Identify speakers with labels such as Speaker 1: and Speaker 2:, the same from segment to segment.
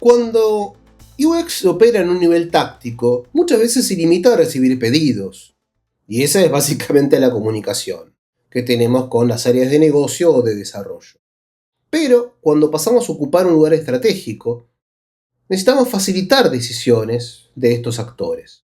Speaker 1: Cuando UX opera en un nivel táctico, muchas veces se limita a recibir pedidos. Y esa es básicamente la comunicación que tenemos con las áreas de negocio o de desarrollo. Pero cuando pasamos a ocupar un lugar estratégico, necesitamos facilitar decisiones de estos actores.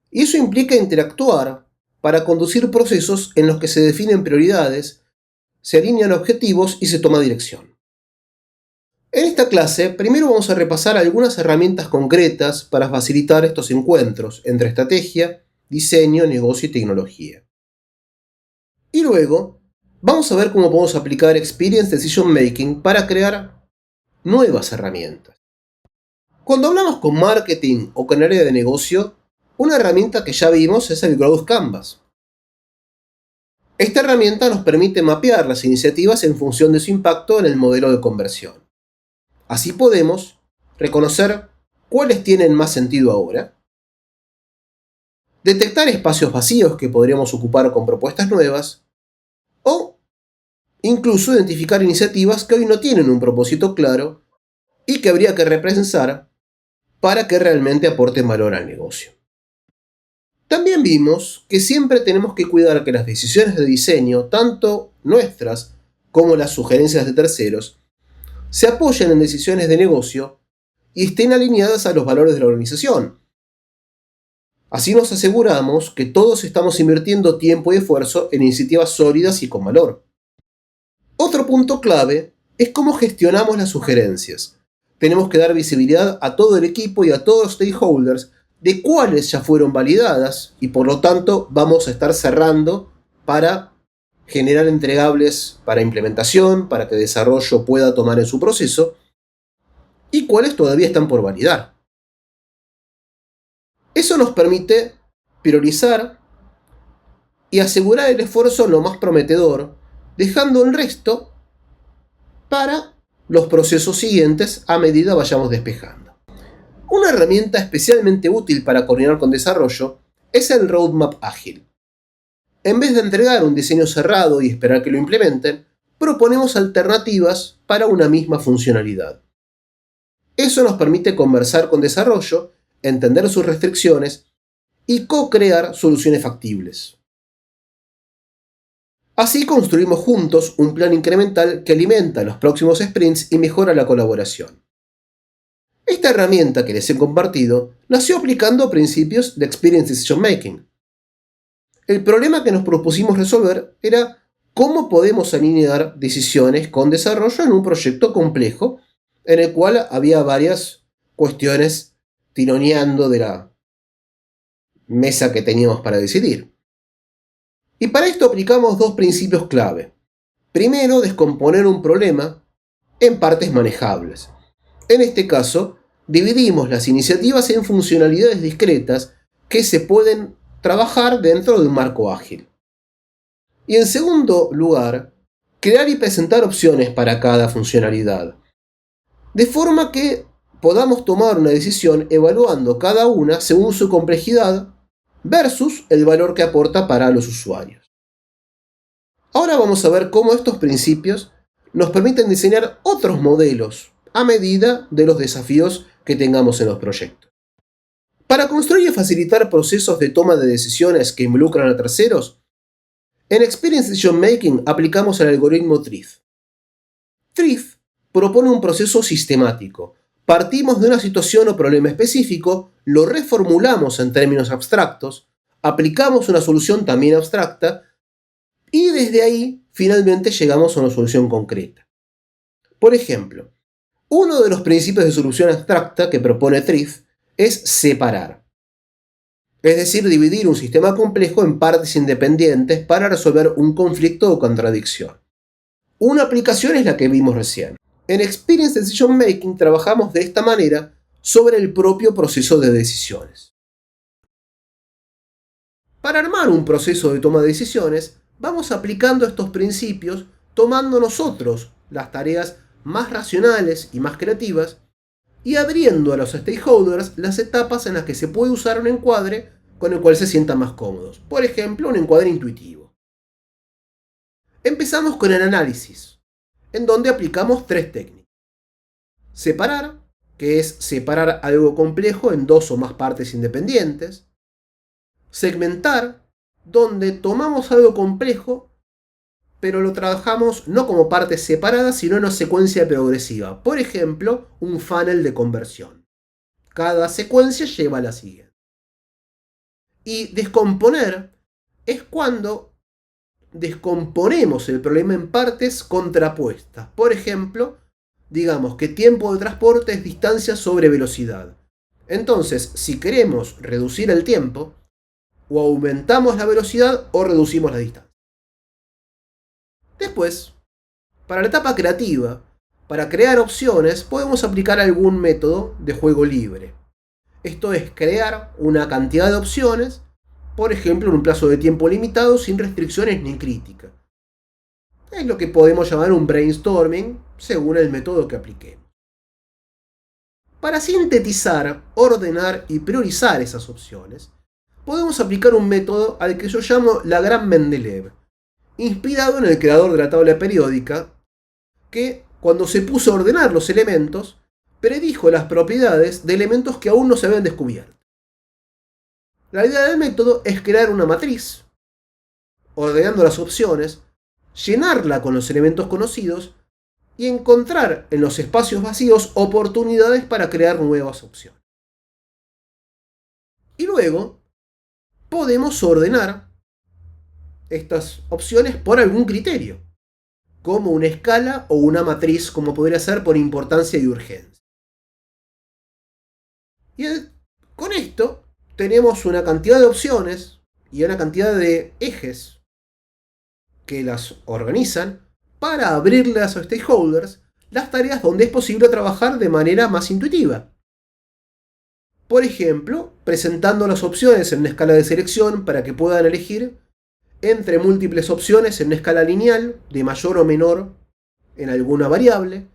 Speaker 1: Y eso implica interactuar para conducir procesos en los que se definen prioridades, se alinean objetivos y se toma dirección. En esta clase, primero vamos a repasar algunas herramientas concretas para facilitar estos encuentros entre estrategia, diseño, negocio y tecnología. Y luego, vamos a ver cómo podemos aplicar Experience Decision Making para crear nuevas herramientas. Cuando hablamos con marketing o con área de negocio, una herramienta que ya vimos es el Growth Canvas. Esta herramienta nos permite mapear las iniciativas en función de su impacto en el modelo de conversión. Así podemos reconocer cuáles tienen más sentido ahora, detectar espacios vacíos que podríamos ocupar con propuestas nuevas, o incluso identificar iniciativas que hoy no tienen un propósito claro y que habría que repensar para que realmente aporten valor al negocio. También vimos que siempre tenemos que cuidar que las decisiones de diseño, tanto nuestras como las sugerencias de terceros, se apoyen en decisiones de negocio y estén alineadas a los valores de la organización. Así nos aseguramos que todos estamos invirtiendo tiempo y esfuerzo en iniciativas sólidas y con valor. Otro punto clave es cómo gestionamos las sugerencias. Tenemos que dar visibilidad a todo el equipo y a todos los stakeholders de cuáles ya fueron validadas y por lo tanto vamos a estar cerrando para generar entregables para implementación, para que desarrollo pueda tomar en su proceso, y cuáles todavía están por validar. Eso nos permite priorizar y asegurar el esfuerzo lo más prometedor, dejando el resto para los procesos siguientes a medida vayamos despejando. Una herramienta especialmente útil para coordinar con desarrollo es el Roadmap Ágil. En vez de entregar un diseño cerrado y esperar que lo implementen, proponemos alternativas para una misma funcionalidad. Eso nos permite conversar con desarrollo, entender sus restricciones y co-crear soluciones factibles. Así construimos juntos un plan incremental que alimenta los próximos sprints y mejora la colaboración. Esta herramienta que les he compartido nació aplicando principios de Experience Decision Making. El problema que nos propusimos resolver era cómo podemos alinear decisiones con desarrollo en un proyecto complejo en el cual había varias cuestiones tironeando de la mesa que teníamos para decidir. Y para esto aplicamos dos principios clave. Primero, descomponer un problema en partes manejables. En este caso, dividimos las iniciativas en funcionalidades discretas que se pueden trabajar dentro de un marco ágil. Y en segundo lugar, crear y presentar opciones para cada funcionalidad, de forma que podamos tomar una decisión evaluando cada una según su complejidad versus el valor que aporta para los usuarios. Ahora vamos a ver cómo estos principios nos permiten diseñar otros modelos a medida de los desafíos que tengamos en los proyectos. Para construir y facilitar procesos de toma de decisiones que involucran a terceros, en Experience Decision Making aplicamos el algoritmo TRIF. TRIF propone un proceso sistemático. Partimos de una situación o problema específico, lo reformulamos en términos abstractos, aplicamos una solución también abstracta y desde ahí finalmente llegamos a una solución concreta. Por ejemplo, uno de los principios de solución abstracta que propone TRIF es separar. Es decir, dividir un sistema complejo en partes independientes para resolver un conflicto o contradicción. Una aplicación es la que vimos recién. En Experience Decision Making trabajamos de esta manera sobre el propio proceso de decisiones. Para armar un proceso de toma de decisiones, vamos aplicando estos principios tomando nosotros las tareas más racionales y más creativas y abriendo a los stakeholders las etapas en las que se puede usar un encuadre con el cual se sientan más cómodos. Por ejemplo, un encuadre intuitivo. Empezamos con el análisis, en donde aplicamos tres técnicas: separar, que es separar algo complejo en dos o más partes independientes. Segmentar, donde tomamos algo complejo, pero lo trabajamos no como partes separadas, sino en una secuencia progresiva. Por ejemplo, un funnel de conversión. Cada secuencia lleva a la siguiente. Y descomponer es cuando descomponemos el problema en partes contrapuestas. Por ejemplo, digamos que tiempo de transporte es distancia sobre velocidad. Entonces, si queremos reducir el tiempo, o aumentamos la velocidad o reducimos la distancia. Después, para la etapa creativa, para crear opciones, podemos aplicar algún método de juego libre. Esto es crear una cantidad de opciones, por ejemplo en un plazo de tiempo limitado sin restricciones ni crítica. Es lo que podemos llamar un brainstorming según el método que apliquemos. Para sintetizar, ordenar y priorizar esas opciones, podemos aplicar un método al que yo llamo la Gran Mendeleev, inspirado en el creador de la tabla periódica, que cuando se puso a ordenar los elementos, predijo las propiedades de elementos que aún no se habían descubierto. La idea del método es crear una matriz, ordenando las opciones, llenarla con los elementos conocidos y encontrar en los espacios vacíos oportunidades para crear nuevas opciones. Y luego podemos ordenar estas opciones por algún criterio, como una escala o una matriz, como podría ser por importancia y urgencia. Y con esto tenemos una cantidad de opciones y una cantidad de ejes que las organizan para abrirle a los stakeholders las tareas donde es posible trabajar de manera más intuitiva. Por ejemplo, presentando las opciones en una escala de selección para que puedan elegir entre múltiples opciones en una escala lineal, de mayor o menor en alguna variable.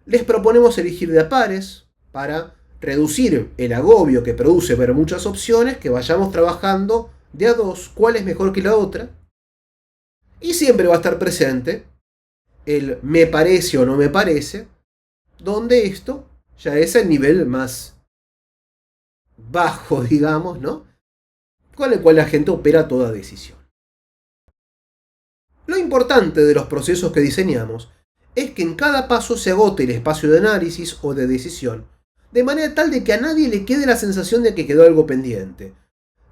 Speaker 1: Les proponemos elegir de a pares para reducir el agobio que produce ver muchas opciones, que vayamos trabajando de a dos, cuál es mejor que la otra. Y siempre va a estar presente el me parece o no me parece, donde esto ya es el nivel más bajo, digamos, ¿no? Con el cual la gente opera toda decisión. Lo importante de los procesos que diseñamos es que en cada paso se agote el espacio de análisis o de decisión, de manera tal de que a nadie le quede la sensación de que quedó algo pendiente,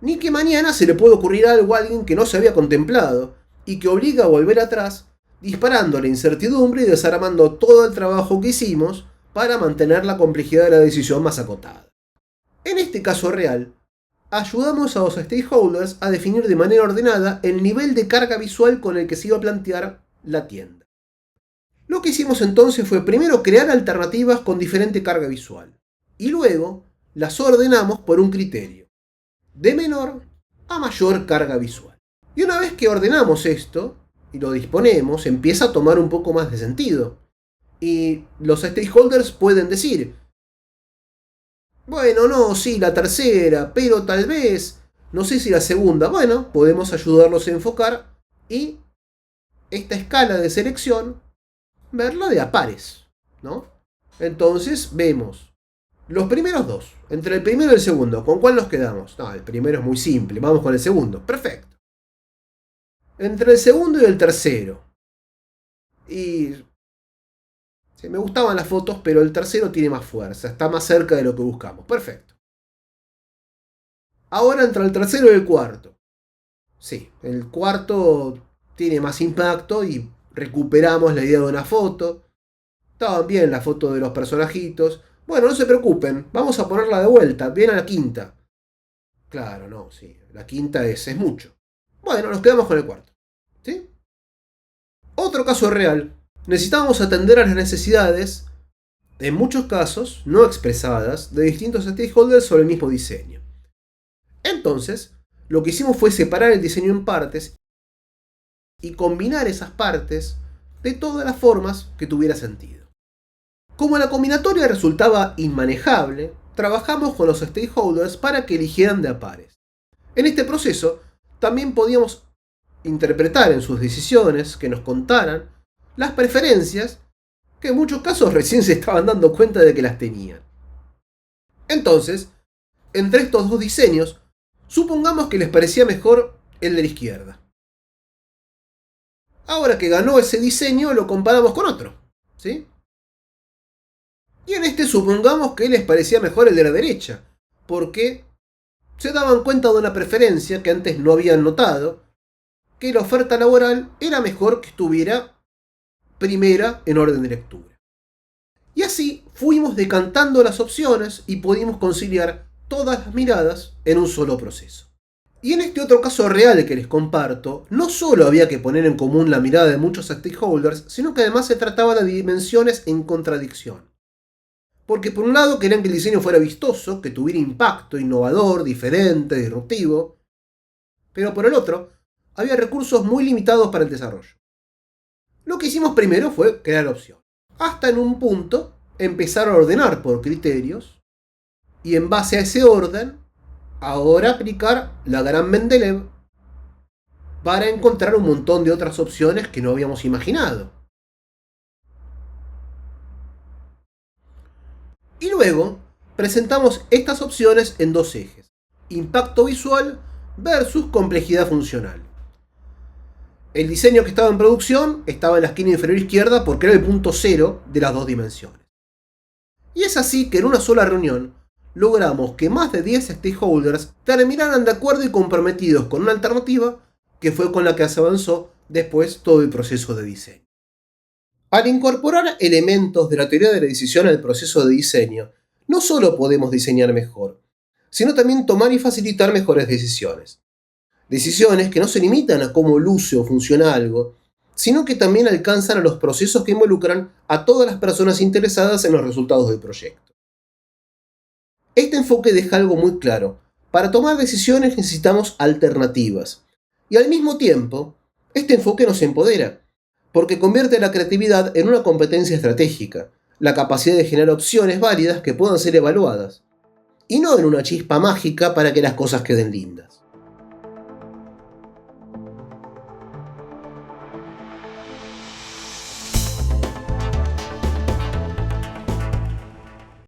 Speaker 1: ni que mañana se le pueda ocurrir algo a alguien que no se había contemplado y que obliga a volver atrás, disparando la incertidumbre y desarmando todo el trabajo que hicimos para mantener la complejidad de la decisión más acotada. En este caso real, ayudamos a los stakeholders a definir de manera ordenada el nivel de carga visual con el que se iba a plantear la tienda. Lo que hicimos entonces fue primero crear alternativas con diferente carga visual y luego las ordenamos por un criterio, de menor a mayor carga visual. Y una vez que ordenamos esto y lo disponemos, empieza a tomar un poco más de sentido. Y los stakeholders pueden decir, bueno, no, sí, la tercera, pero tal vez, no sé si la segunda. Bueno, podemos ayudarlos a enfocar y esta escala de selección, verla de a pares, ¿no? Entonces vemos los primeros dos, entre el primero y el segundo, ¿con cuál nos quedamos? No, el primero es muy simple, vamos con el segundo, perfecto. Entre el segundo y el tercero. Y sí, me gustaban las fotos, pero el tercero tiene más fuerza, está más cerca de lo que buscamos. Perfecto. Ahora entre el tercero y el cuarto. Sí, el cuarto tiene más impacto y recuperamos la idea de una foto. Estaban bien la foto de los personajitos. Bueno, no se preocupen, vamos a ponerla de vuelta, bien a la quinta. Claro, no, sí, la quinta es mucho. Bueno, nos quedamos con el cuarto. ¿Sí? Otro caso real. Necesitamos atender a las necesidades, en muchos casos no expresadas, de distintos stakeholders sobre el mismo diseño. Entonces, lo que hicimos fue separar el diseño en partes y combinar esas partes de todas las formas que tuviera sentido. Como la combinatoria resultaba inmanejable, trabajamos con los stakeholders para que eligieran de a pares. En este proceso, también podíamos interpretar en sus decisiones, que nos contaran las preferencias, que en muchos casos recién se estaban dando cuenta de que las tenían. Entonces, entre estos dos diseños, supongamos que les parecía mejor el de la izquierda. Ahora que ganó ese diseño, lo comparamos con otro, ¿sí? Y en este supongamos que les parecía mejor el de la derecha, porque se daban cuenta de una preferencia que antes no habían notado, que la oferta laboral era mejor que estuviera primera en orden de lectura. Y así fuimos decantando las opciones y pudimos conciliar todas las miradas en un solo proceso. Y en este otro caso real que les comparto, no solo había que poner en común la mirada de muchos stakeholders, sino que además se trataba de dimensiones en contradicción. Porque por un lado querían que el diseño fuera vistoso, que tuviera impacto, innovador, diferente, disruptivo, pero por el otro, había recursos muy limitados para el desarrollo. Lo que hicimos primero fue crear opciones. Hasta en un punto empezar a ordenar por criterios y en base a ese orden ahora aplicar la gran Mendeleev para encontrar un montón de otras opciones que no habíamos imaginado. Y luego presentamos estas opciones en dos ejes: impacto visual versus complejidad funcional. El diseño que estaba en producción estaba en la esquina inferior izquierda porque era el punto cero de las dos dimensiones. Y es así que en una sola reunión logramos que más de 10 stakeholders terminaran de acuerdo y comprometidos con una alternativa que fue con la que se avanzó después todo el proceso de diseño. Al incorporar elementos de la teoría de la decisión al proceso de diseño, no solo podemos diseñar mejor, sino también tomar y facilitar mejores decisiones. Decisiones que no se limitan a cómo luce o funciona algo, sino que también alcanzan a los procesos que involucran a todas las personas interesadas en los resultados del proyecto. Este enfoque deja algo muy claro: para tomar decisiones necesitamos alternativas. Y al mismo tiempo, este enfoque nos empodera, porque convierte la creatividad en una competencia estratégica, la capacidad de generar opciones válidas que puedan ser evaluadas, y no en una chispa mágica para que las cosas queden lindas.